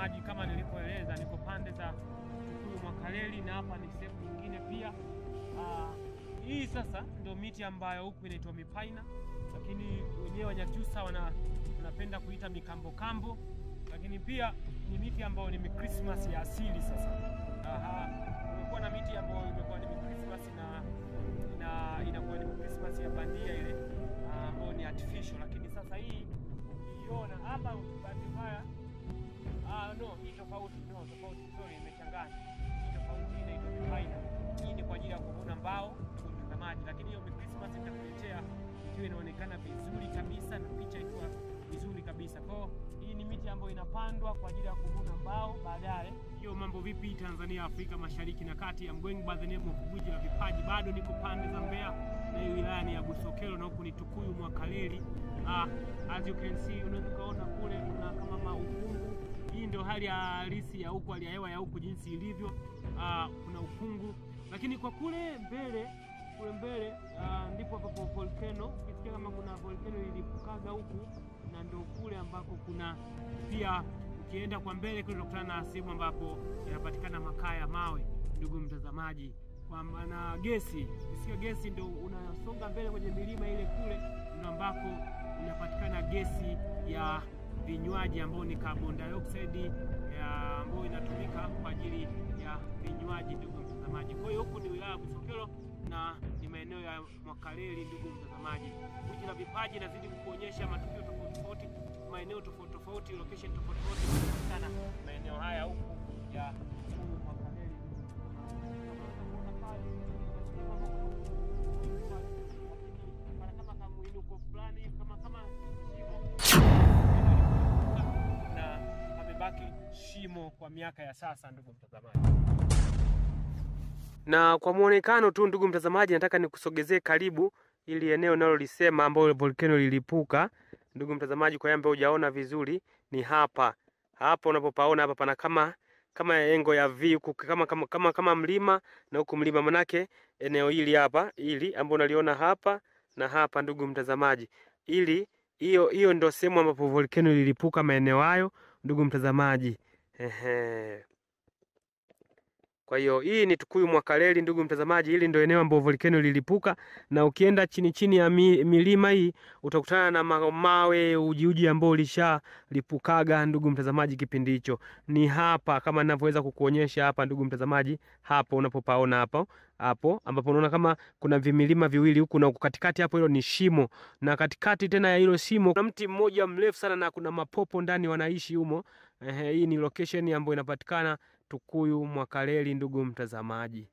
mtazamaji, kama nilipoeleza niko pande za Tukuyu Mwakaleli na hapa ni sehemu nyingine pia. Hii sasa ndio miti ambayo huku inaitwa mipaina, lakini wenyewe Wanyakyusa wanapenda kuita mikambo kambo, lakini pia ni miti ambayo ni Christmas ya asili. Sasa kumekuwa na miti ambayo imekuwa ni Christmas na inakuwa ni Christmas ya bandia ile ambayo ni artificial, lakini sasa hii ukiona hapa bahati mbaya hii tofauti, sorry, imechanganya. Hii tofauti inaitwa mipaina. Hii ni kwa ajili ya kuvuna mbao kwa mtazamaji, lakini hiyo Christmas nitakuletea ikiwa inaonekana vizuri kabisa na picha ikiwa vizuri kabisa. Kwa hii ni miti ambayo inapandwa kwa ajili ya kuvuna mbao baadaye. Hiyo mambo vipi Tanzania, Afrika Mashariki na Kati? I'm going by the name of Gwiji la Vipaji. Bado niko pande za Mbeya na hii wilaya ni ya Busokelo na huku ni Tukuyu Mwakaleli. As you can see, unaweza kuona kule kuna kama maukungu. Hii ndio hali halisi ya huku, hali ya hewa ya huku jinsi ilivyo. Kuna ukungu, lakini kwa kule mbele ndipo hapo volcano. Ukisikia kama kuna volcano ilipukaga huku, na ndio kule ambako kuna pia, ukienda kwa mbele kule utakutana na sehemu ambapo yanapatikana makaa ya mawe, ndugu mtazamaji. Kwa maana gesi, ukisikia gesi ndio unasonga mbele kwenye milima ile kule, ndio ambako unapatikana gesi ya vinywaji ambayo ni carbon dioxide ambayo inatumika kwa ajili ya vinywaji, ndugu mtazamaji. Kwa hiyo huku ni wilaya ya Busokelo na ni maeneo ya Mwakaleli, ndugu mtazamaji. Gwiji la Vipaji nazidi kukuonyesha matukio tofauti, maeneo tofauti, location tofauti sana maeneo haya huku ya Mwakaleli. Kama kamuinuko fulani kama shimo na amebaki shimo kwa miaka ya sasa, ndugu mtazamaji. Na kwa muonekano tu, ndugu mtazamaji, nataka nikusogezee karibu ili eneo nalolisema ambao volcano lilipuka. Ndugu mtazamaji, kwa yambe hujaona vizuri, ni hapa unapopaona hapa pana kama engo ya V huku, kama mlima, na huku mlima, manake eneo hili hapa, ili ambao unaliona hapa na hapa, ndugu mtazamaji, ili hiyo ndio sehemu ambapo volcano lilipuka, maeneo hayo, ndugu mtazamaji. Kwa hiyo hii ni Tukuyu Mwakaleli, ndugu mtazamaji. Hili ndio eneo ambapo volcano lilipuka, na ukienda chini ya milima hii utakutana na mawe uji ambao ulishalipukaga, ndugu mtazamaji. Kipindi hicho ni hapa, kama ninavyoweza kukuonyesha hapa, ndugu mtazamaji. Hapo unapopaona hapo ambapo unaona kama kuna vimilima viwili huku na katikati hapo, hilo ni shimo, na katikati tena ya hilo shimo kuna mti mmoja mrefu sana na kuna mapopo ndani wanaishi humo. Hii ni location ambayo inapatikana Tukuyu Mwakaleli, ndugu mtazamaji.